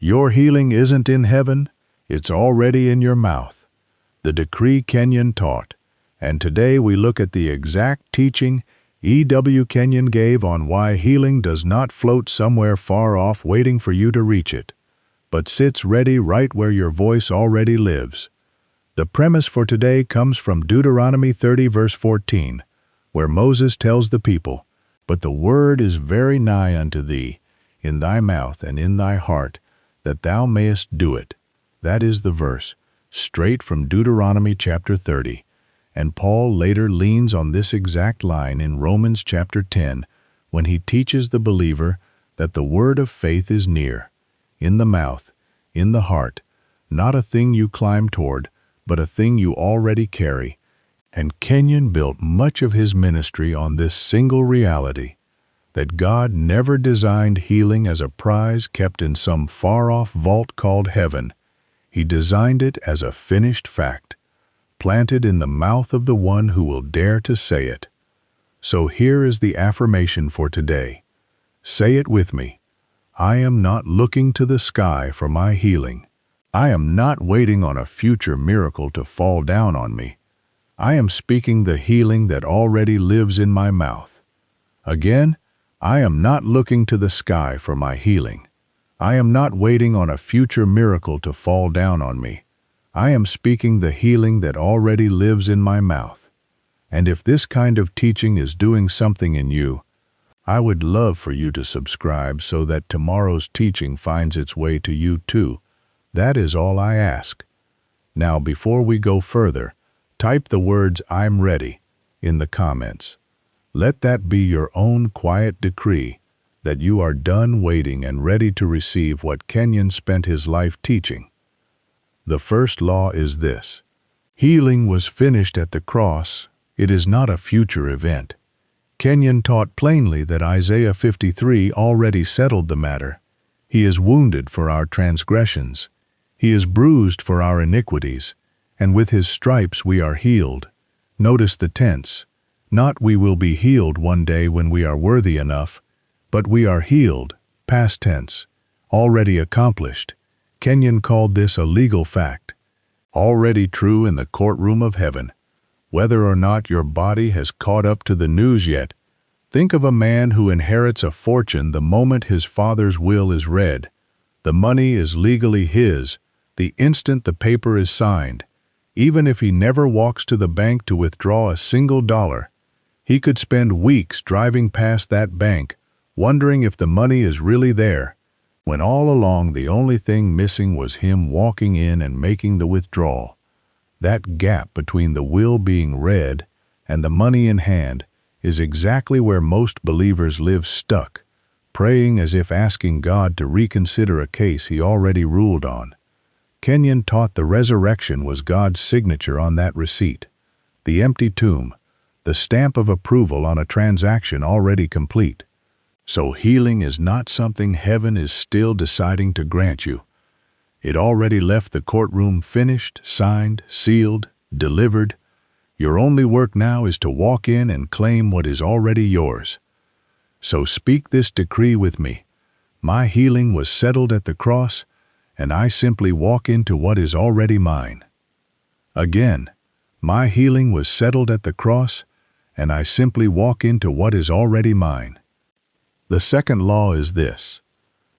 Your healing isn't in heaven, it's already in your mouth. The decree Kenyon taught, and today we look at the exact teaching E.W. Kenyon gave on why healing does not float somewhere far off waiting for you to reach it, but sits ready right where your voice already lives. The premise for today comes from Deuteronomy 30 verse 14, where Moses tells the people, "But the word is very nigh unto thee, in thy mouth and in thy heart, that thou mayest do it." That is the verse, straight from Deuteronomy chapter 30, and Paul later leans on this exact line in Romans chapter 10 when he teaches the believer that the word of faith is near, in the mouth, in the heart, not a thing you climb toward, but a thing you already carry. And Kenyon built much of his ministry on this single reality, that God never designed healing as a prize kept in some far-off vault called heaven. He designed it as a finished fact, planted in the mouth of the one who will dare to say it. So here is the affirmation for today. Say it with me. I am not looking to the sky for my healing. I am not waiting on a future miracle to fall down on me. I am speaking the healing that already lives in my mouth. Again, I am not looking to the sky for my healing. I am not waiting on a future miracle to fall down on me. I am speaking the healing that already lives in my mouth. And if this kind of teaching is doing something in you, I would love for you to subscribe so that tomorrow's teaching finds its way to you too. That is all I ask. Now, before we go further, type the words "I'm ready" in the comments. Let that be your own quiet decree that you are done waiting and ready to receive what Kenyon spent his life teaching. The first law is this: healing was finished at the cross. It is not a future event. Kenyon taught plainly that Isaiah 53 already settled the matter. He is wounded for our transgressions. He is bruised for our iniquities, and with his stripes we are healed. Notice the tense. Not we will be healed one day when we are worthy enough, but we are healed, past tense, already accomplished. Kenyon called this a legal fact, already true in the courtroom of heaven. Whether or not your body has caught up to the news yet, think of a man who inherits a fortune the moment his father's will is read. The money is legally his the instant the paper is signed. Even if he never walks to the bank to withdraw a single dollar, he could spend weeks driving past that bank, wondering if the money is really there, when all along the only thing missing was him walking in and making the withdrawal. That gap between the will being read and the money in hand is exactly where most believers live stuck, praying as if asking God to reconsider a case he already ruled on. Kenyon taught the resurrection was God's signature on that receipt, the empty tomb, the stamp of approval on a transaction already complete. So healing is not something heaven is still deciding to grant you. It already left the courtroom finished, signed, sealed, delivered. Your only work now is to walk in and claim what is already yours. So speak this decree with me. My healing was settled at the cross, and I simply walk into what is already mine. Again, my healing was settled at the cross, and I simply walk into what is already mine. The second law is this: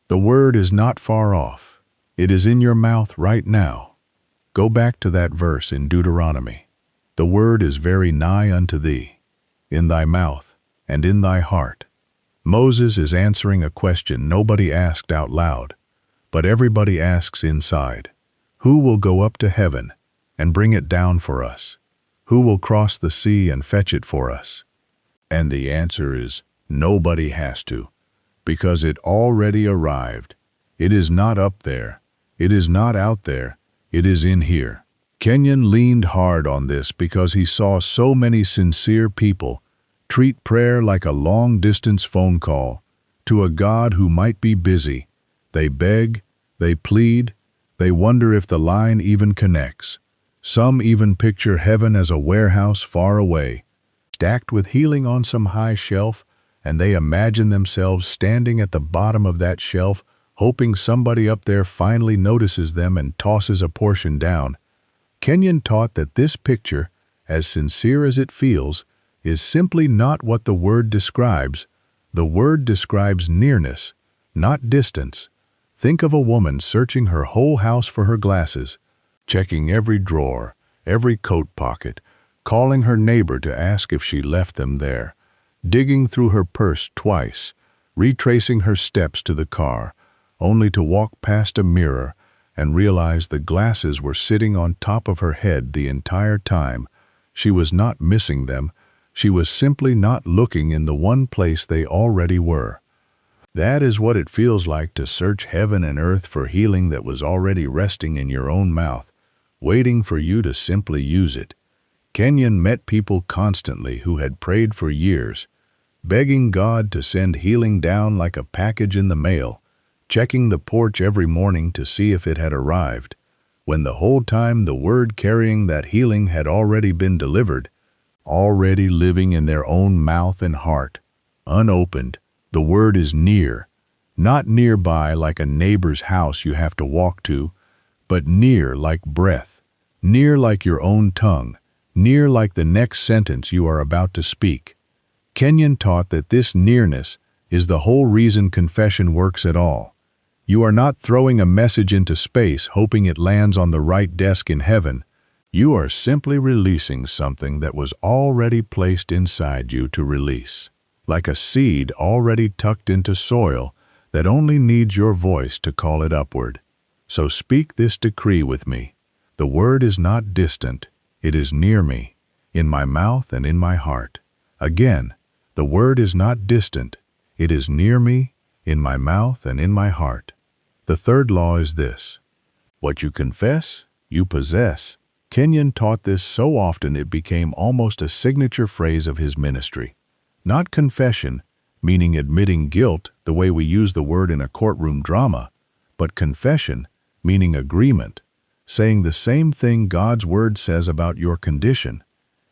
the word is not far off. It is in your mouth right now. Go back to that verse in Deuteronomy. The word is very nigh unto thee, in thy mouth and in thy heart. Moses is answering a question nobody asked out loud, but everybody asks inside. Who will go up to heaven and bring it down for us? Who will cross the sea and fetch it for us? And the answer is nobody has to, because it already arrived. It is not up there. It is not out there. It is in here. Kenyon leaned hard on this because he saw so many sincere people treat prayer like a long-distance phone call to a God who might be busy. They beg, they plead, they wonder if the line even connects. Some even picture heaven as a warehouse far away, stacked with healing on some high shelf, and they imagine themselves standing at the bottom of that shelf, hoping somebody up there finally notices them and tosses a portion down. Kenyon taught that this picture, as sincere as it feels, is simply not what the word describes. The word describes nearness, not distance. Think of a woman searching her whole house for her glasses, checking every drawer, every coat pocket, calling her neighbor to ask if she left them there, digging through her purse twice, retracing her steps to the car, only to walk past a mirror and realize the glasses were sitting on top of her head the entire time. She was not missing them. She was simply not looking in the one place they already were. That is what it feels like to search heaven and earth for healing that was already resting in your own mouth, waiting for you to simply use it. Kenyon met people constantly who had prayed for years, begging God to send healing down like a package in the mail, checking the porch every morning to see if it had arrived, when the whole time the word carrying that healing had already been delivered, already living in their own mouth and heart, unopened. The word is near, not nearby like a neighbor's house you have to walk to, but near like breath, near like your own tongue, near like the next sentence you are about to speak. Kenyon taught that this nearness is the whole reason confession works at all. You are not throwing a message into space hoping it lands on the right desk in heaven. You are simply releasing something that was already placed inside you to release, like a seed already tucked into soil that only needs your voice to call it upward. So speak this decree with me. The word is not distant, it is near me, in my mouth and in my heart. Again, the word is not distant, it is near me, in my mouth and in my heart. The third law is this: what you confess, you possess. Kenyon taught this so often it became almost a signature phrase of his ministry. Not confession, meaning admitting guilt the way we use the word in a courtroom drama, but confession, meaning agreement, saying the same thing God's word says about your condition.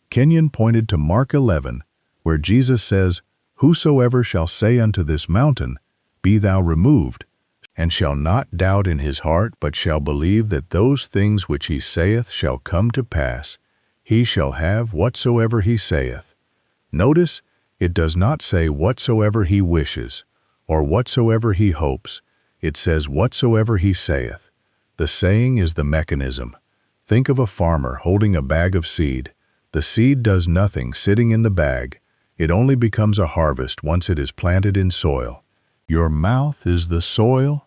Kenyon pointed to Mark 11, where Jesus says, "Whosoever shall say unto this mountain, Be thou removed, and shall not doubt in his heart, but shall believe that those things which he saith shall come to pass, he shall have whatsoever he saith." Notice, it does not say whatsoever he wishes, or whatsoever he hopes. It says whatsoever he saith. The saying is the mechanism. Think of a farmer holding a bag of seed. The seed does nothing sitting in the bag. It only becomes a harvest once it is planted in soil. Your mouth is the soil,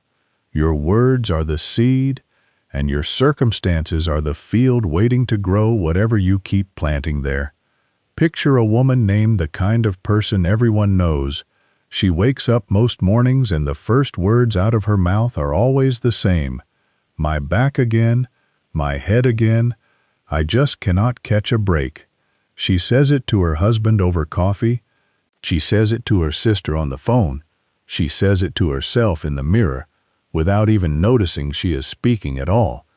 your words are the seed, and your circumstances are the field waiting to grow whatever you keep planting there. Picture a woman named the kind of person everyone knows. She wakes up most mornings and the first words out of her mouth are always the same. My back again, my head again, I just cannot catch a break. She says it to her husband over coffee. She says it to her sister on the phone. She says it to herself in the mirror, without even noticing she is speaking at all.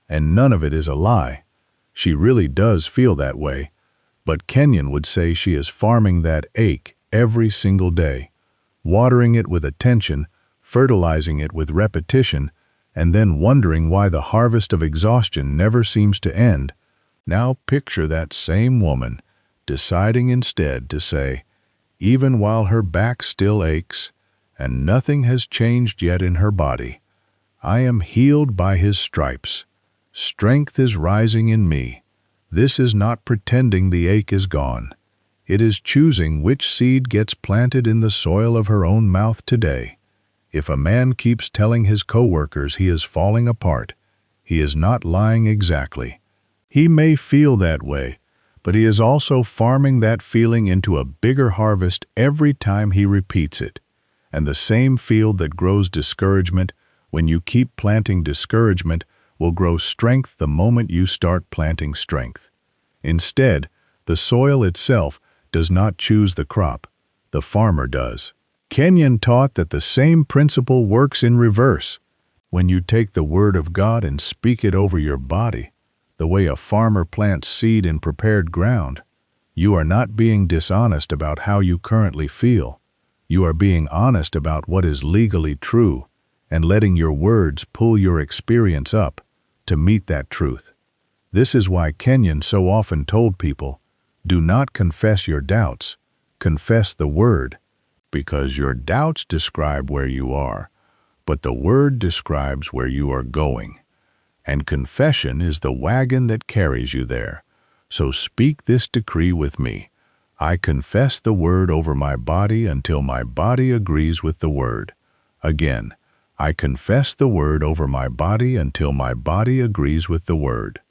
And none of it is a lie. She really does feel that way. But Kenyon would say she is farming that ache every single day, watering it with attention, fertilizing it with repetition, and then wondering why the harvest of exhaustion never seems to end. Now picture that same woman deciding instead to say, even while her back still aches and nothing has changed yet in her body, I am healed by his stripes. Strength is rising in me. This is not pretending the ache is gone. It is choosing which seed gets planted in the soil of her own mouth today. If a man keeps telling his coworkers he is falling apart, he is not lying exactly. He may feel that way, but he is also farming that feeling into a bigger harvest every time he repeats it. And the same field that grows discouragement, when you keep planting discouragement, will grow strength the moment you start planting strength. Instead, the soil itself does not choose the crop. The farmer does. Kenyon taught that the same principle works in reverse. When you take the word of God and speak it over your body, the way a farmer plants seed in prepared ground, you are not being dishonest about how you currently feel. You are being honest about what is legally true, and letting your words pull your experience up to meet that truth. This is why Kenyon so often told people, do not confess your doubts, confess the word, because your doubts describe where you are, but the word describes where you are going. And confession is the wagon that carries you there. So speak this decree with me. I confess the word over my body until my body agrees with the word. Again, I confess the word over my body until my body agrees with the word.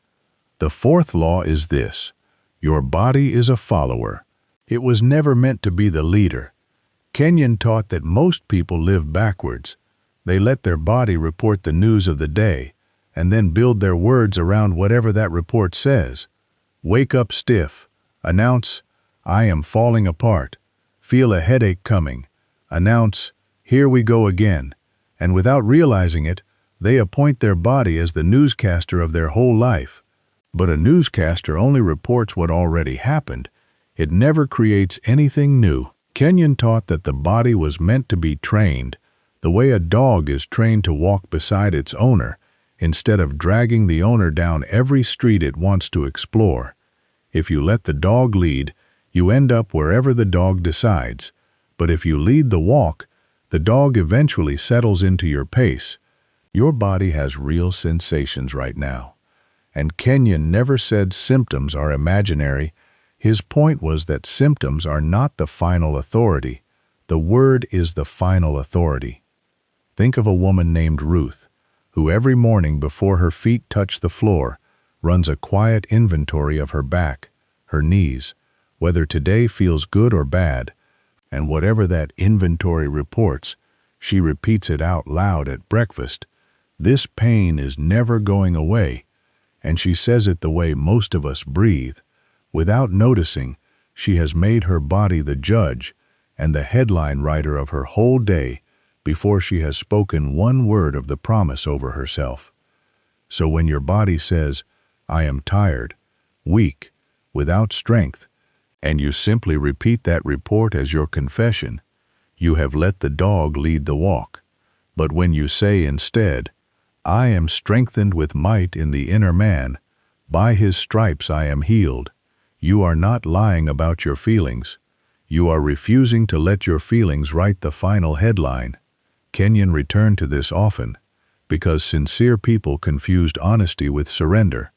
The fourth law is this: your body is a follower. It was never meant to be the leader. Kenyon taught that most people live backwards. They let their body report the news of the day, and then build their words around whatever that report says. Wake up stiff. Announce, I am falling apart. Feel a headache coming. Announce, here we go again. And without realizing it, they appoint their body as the newscaster of their whole life. But a newscaster only reports what already happened. It never creates anything new. Kenyon taught that the body was meant to be trained, the way a dog is trained to walk beside its owner, instead of dragging the owner down every street it wants to explore. If you let the dog lead, you end up wherever the dog decides. But if you lead the walk, the dog eventually settles into your pace. Your body has real sensations right now. And Kenyon never said symptoms are imaginary. His point was that symptoms are not the final authority. The word is the final authority. Think of a woman named Ruth, who every morning before her feet touch the floor, runs a quiet inventory of her back, her knees, whether today feels good or bad, and whatever that inventory reports, she repeats it out loud at breakfast. This pain is never going away, and she says it the way most of us breathe. Without noticing, she has made her body the judge and the headline writer of her whole day before she has spoken one word of the promise over herself. So when your body says, I am tired, weak, without strength, and you simply repeat that report as your confession, you have let the dog lead the walk. But when you say instead, I am strengthened with might in the inner man, by his stripes I am healed, you are not lying about your feelings. You are refusing to let your feelings write the final headline. Kenyon returned to this often, because sincere people confused honesty with surrender.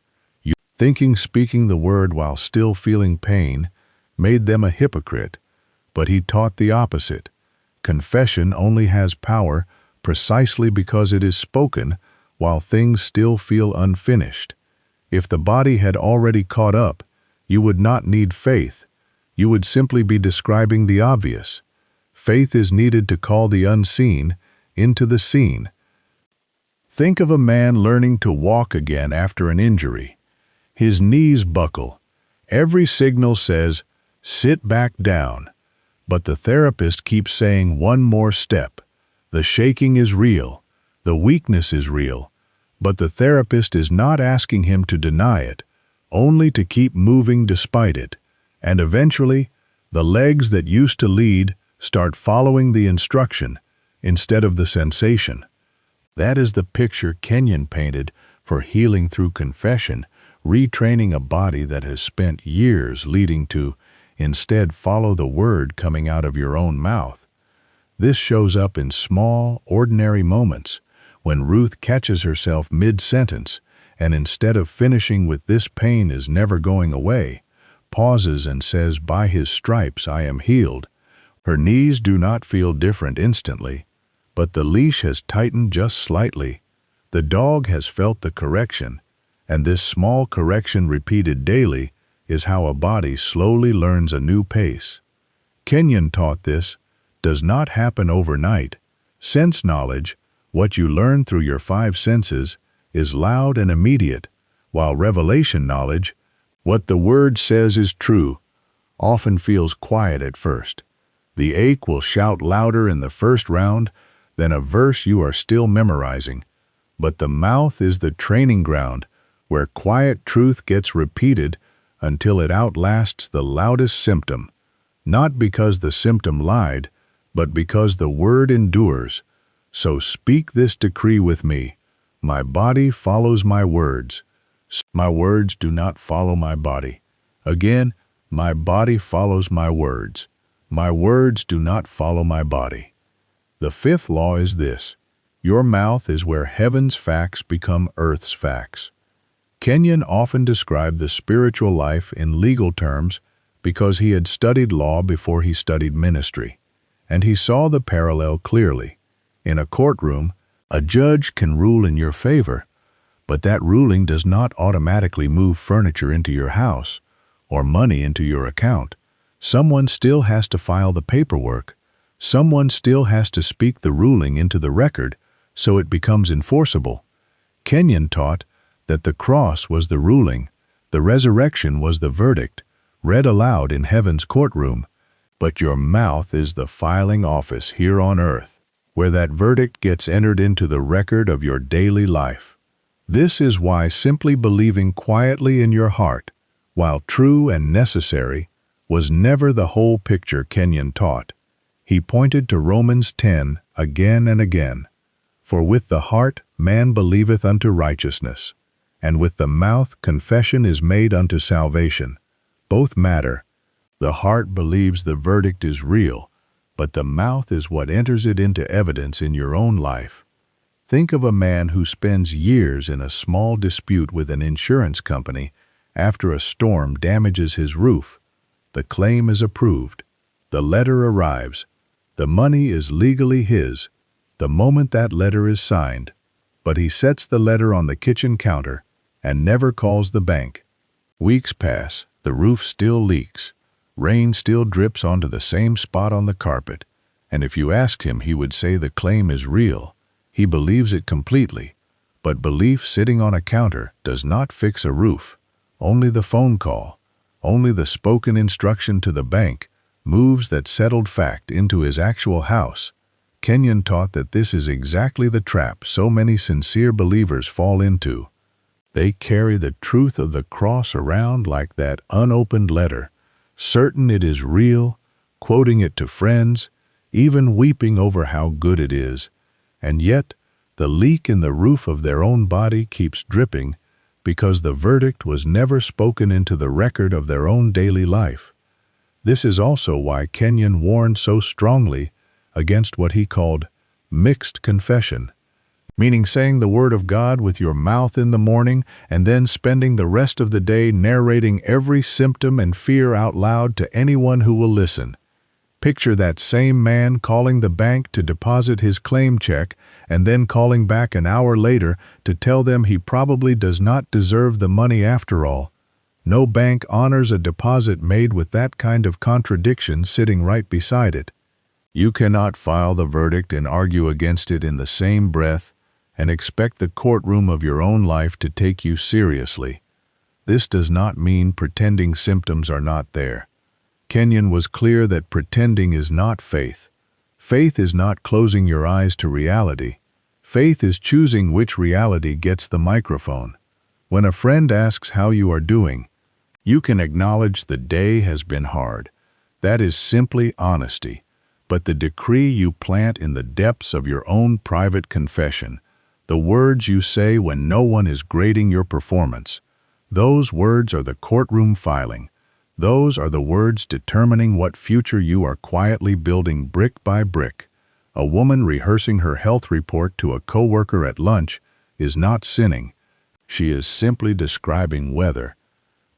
Thinking speaking the word while still feeling pain made them a hypocrite, but he taught the opposite. Confession only has power precisely because it is spoken while things still feel unfinished. If the body had already caught up, you would not need faith. You would simply be describing the obvious. Faith is needed to call the unseen into the seen. Think of a man learning to walk again after an injury. His knees buckle. Every signal says, sit back down. But the therapist keeps saying one more step. The shaking is real. The weakness is real. But the therapist is not asking him to deny it, only to keep moving despite it. And eventually, the legs that used to lead start following the instruction instead of the sensation. That is the picture Kenyon painted for healing through confession, retraining a body that has spent years leading to instead follow the word coming out of your own mouth. This shows up in small, ordinary moments, when Ruth catches herself mid-sentence and instead of finishing with this pain is never going away, pauses and says, by his stripes I am healed. Her knees do not feel different instantly, but the leash has tightened just slightly. The dog has felt the correction, and this small correction repeated daily is how a body slowly learns a new pace. Kenyon taught this does not happen overnight. Sense knowledge, what you learn through your five senses, is loud and immediate, while revelation knowledge, what the word says is true, often feels quiet at first. The ache will shout louder in the first round than a verse you are still memorizing. But the mouth is the training ground where quiet truth gets repeated until it outlasts the loudest symptom, not because the symptom lied, but because the word endures. So speak this decree with me. My body follows my words. My words do not follow my body. Again, my body follows my words. My words do not follow my body. The fifth law is this: your mouth is where heaven's facts become earth's facts. Kenyon often described the spiritual life in legal terms because he had studied law before he studied ministry, and he saw the parallel clearly. In a courtroom, a judge can rule in your favor, but that ruling does not automatically move furniture into your house or money into your account. Someone still has to file the paperwork. Someone still has to speak the ruling into the record so it becomes enforceable. Kenyon taught that the cross was the ruling, the resurrection was the verdict, read aloud in heaven's courtroom, but your mouth is the filing office here on earth, where that verdict gets entered into the record of your daily life. This is why simply believing quietly in your heart, while true and necessary, was never the whole picture Kenyon taught. He pointed to Romans 10 again and again. For with the heart man believeth unto righteousness, and with the mouth confession is made unto salvation. Both matter. The heart believes the verdict is real, but the mouth is what enters it into evidence in your own life. Think of a man who spends years in a small dispute with an insurance company after a storm damages his roof. The claim is approved. The letter arrives. The money is legally his the moment that letter is signed, but he sets the letter on the kitchen counter and never calls the bank. Weeks pass, the roof still leaks, rain still drips onto the same spot on the carpet, and if you asked him, he would say the claim is real. He believes it completely, but belief sitting on a counter does not fix a roof. Only the phone call, only the spoken instruction to the bank moves that settled fact into his actual house. Kenyon taught that this is exactly the trap so many sincere believers fall into. They carry the truth of the cross around like that unopened letter, certain it is real, quoting it to friends, even weeping over how good it is, and yet the leak in the roof of their own body keeps dripping because the verdict was never spoken into the record of their own daily life. This is also why Kenyon warned so strongly against what he called mixed confession, meaning saying the word of God with your mouth in the morning and then spending the rest of the day narrating every symptom and fear out loud to anyone who will listen. Picture that same man calling the bank to deposit his claim check and then calling back an hour later to tell them he probably does not deserve the money after all. No bank honors a deposit made with that kind of contradiction sitting right beside it. You cannot file the verdict and argue against it in the same breath and expect the courtroom of your own life to take you seriously. This does not mean pretending symptoms are not there. Kenyon was clear that pretending is not faith. Faith is not closing your eyes to reality. Faith is choosing which reality gets the microphone. When a friend asks how you are doing, you can acknowledge the day has been hard. That is simply honesty. But the decree you plant in the depths of your own private confession, the words you say when no one is grading your performance, those words are the courtroom filing. Those are the words determining what future you are quietly building brick by brick. A woman rehearsing her health report to a coworker at lunch is not sinning. She is simply describing weather.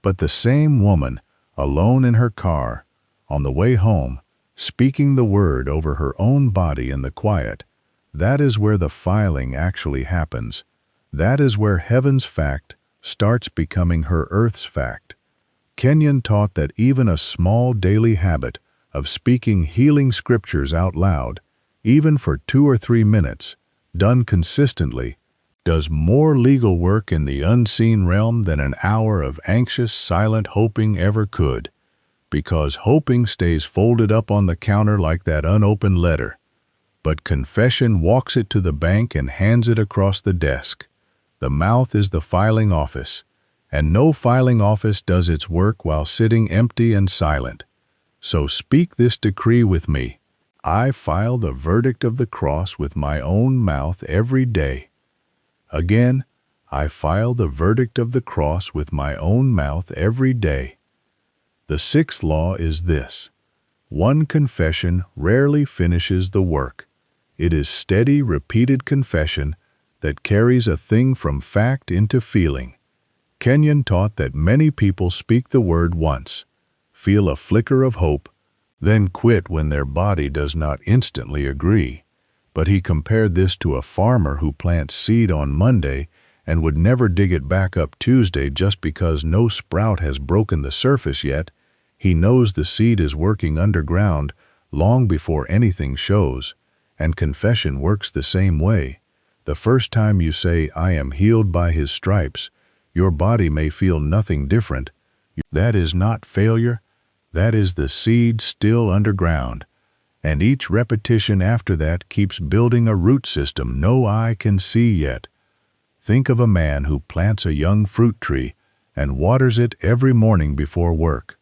But the same woman, alone in her car, on the way home, speaking the word over her own body in the quiet, that is where the filing actually happens. That is where heaven's fact starts becoming her earth's fact. Kenyon taught that even a small daily habit of speaking healing scriptures out loud, even for 2 or 3 minutes, done consistently, does more legal work in the unseen realm than an hour of anxious, silent hoping ever could, because hoping stays folded up on the counter like that unopened letter, but confession walks it to the bank and hands it across the desk. The mouth is the filing office, and no filing office does its work while sitting empty and silent. So speak this decree with me. I file the verdict of the cross with my own mouth every day. Again, I file the verdict of the cross with my own mouth every day. The sixth law is this: one confession rarely finishes the work. It is steady, repeated confession that carries a thing from fact into feeling. Kenyon taught that many people speak the word once, feel a flicker of hope, then quit when their body does not instantly agree. But he compared this to a farmer who plants seed on Monday and would never dig it back up Tuesday just because no sprout has broken the surface yet. He knows the seed is working underground long before anything shows, and confession works the same way. The first time you say, "I am healed by his stripes," your body may feel nothing different. That is not failure. That is the seed still underground. And each repetition after that keeps building a root system no eye can see yet. Think of a man who plants a young fruit tree and waters it every morning before work.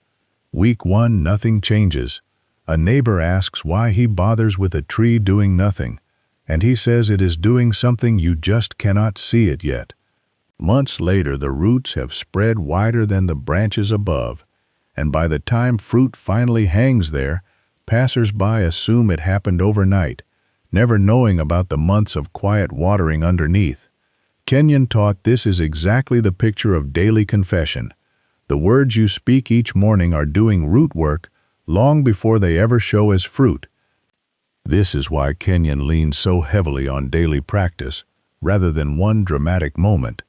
Week 1, nothing changes. A neighbor asks why he bothers with a tree doing nothing, and he says it is doing something, you just cannot see it yet. Months later, the roots have spread wider than the branches above, and by the time fruit finally hangs there, passers-by assume it happened overnight, never knowing about the months of quiet watering underneath. Kenyon taught this is exactly the picture of daily confession. The words you speak each morning are doing root work long before they ever show as fruit. This is why Kenyon leans so heavily on daily practice rather than one dramatic moment.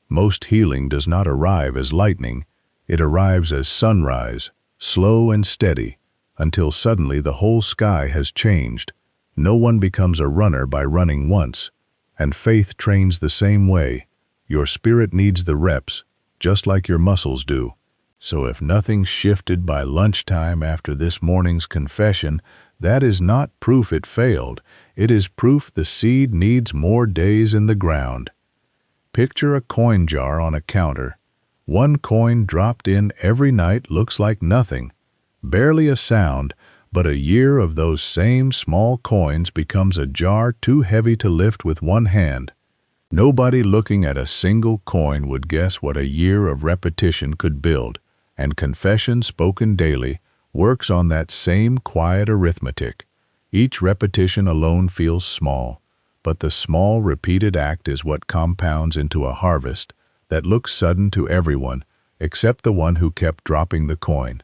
Most healing does not arrive as lightning. It arrives as sunrise, slow and steady, until suddenly the whole sky has changed. No one becomes a runner by running once, and faith trains the same way. Your spirit needs the reps, just like your muscles do. So if nothing's shifted by lunchtime after this morning's confession, that is not proof it failed. It is proof the seed needs more days in the ground. Picture a coin jar on a counter. One coin dropped in every night looks like nothing, barely a sound, but a year of those same small coins becomes a jar too heavy to lift with one hand. Nobody looking at a single coin would guess what a year of repetition could build, and confession spoken daily works on that same quiet arithmetic. Each repetition alone feels small, but the small repeated act is what compounds into a harvest that looks sudden to everyone except the one who kept dropping the coin.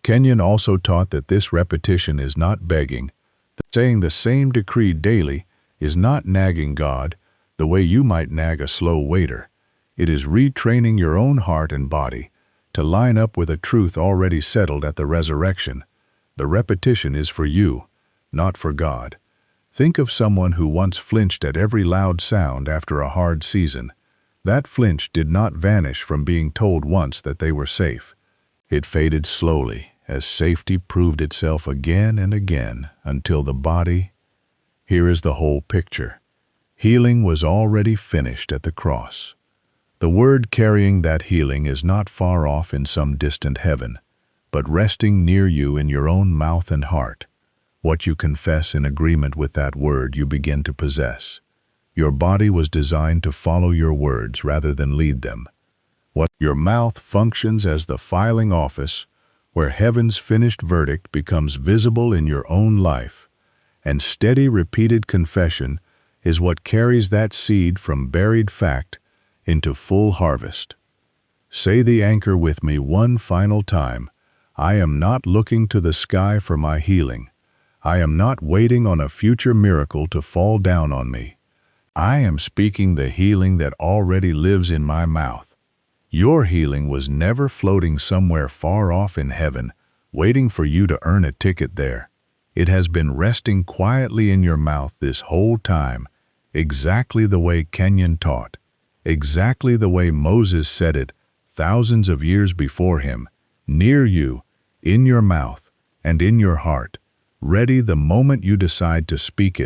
Kenyon also taught that this repetition is not begging. Saying the same decree daily is not nagging God the way you might nag a slow waiter. It is retraining your own heart and body to line up with a truth already settled at the resurrection. The repetition is for you, not for God. Think of someone who once flinched at every loud sound after a hard season. That flinch did not vanish from being told once that they were safe. It faded slowly as safety proved itself again and again until the body. Here is the whole picture. Healing was already finished at the cross. The word carrying that healing is not far off in some distant heaven, but resting near you in your own mouth and heart. What you confess in agreement with that word you begin to possess. Your body was designed to follow your words rather than lead them. Your mouth functions as the filing office where heaven's finished verdict becomes visible in your own life, and steady repeated confession is what carries that seed from buried fact into full harvest. Say the anchor with me one final time. I am not looking to the sky for my healing. I am not waiting on a future miracle to fall down on me. I am speaking the healing that already lives in my mouth. Your healing was never floating somewhere far off in heaven, waiting for you to earn a ticket there. It has been resting quietly in your mouth this whole time, exactly the way Kenyon taught, exactly the way Moses said it thousands of years before him, near you, in your mouth, and in your heart, ready the moment you decide to speak it.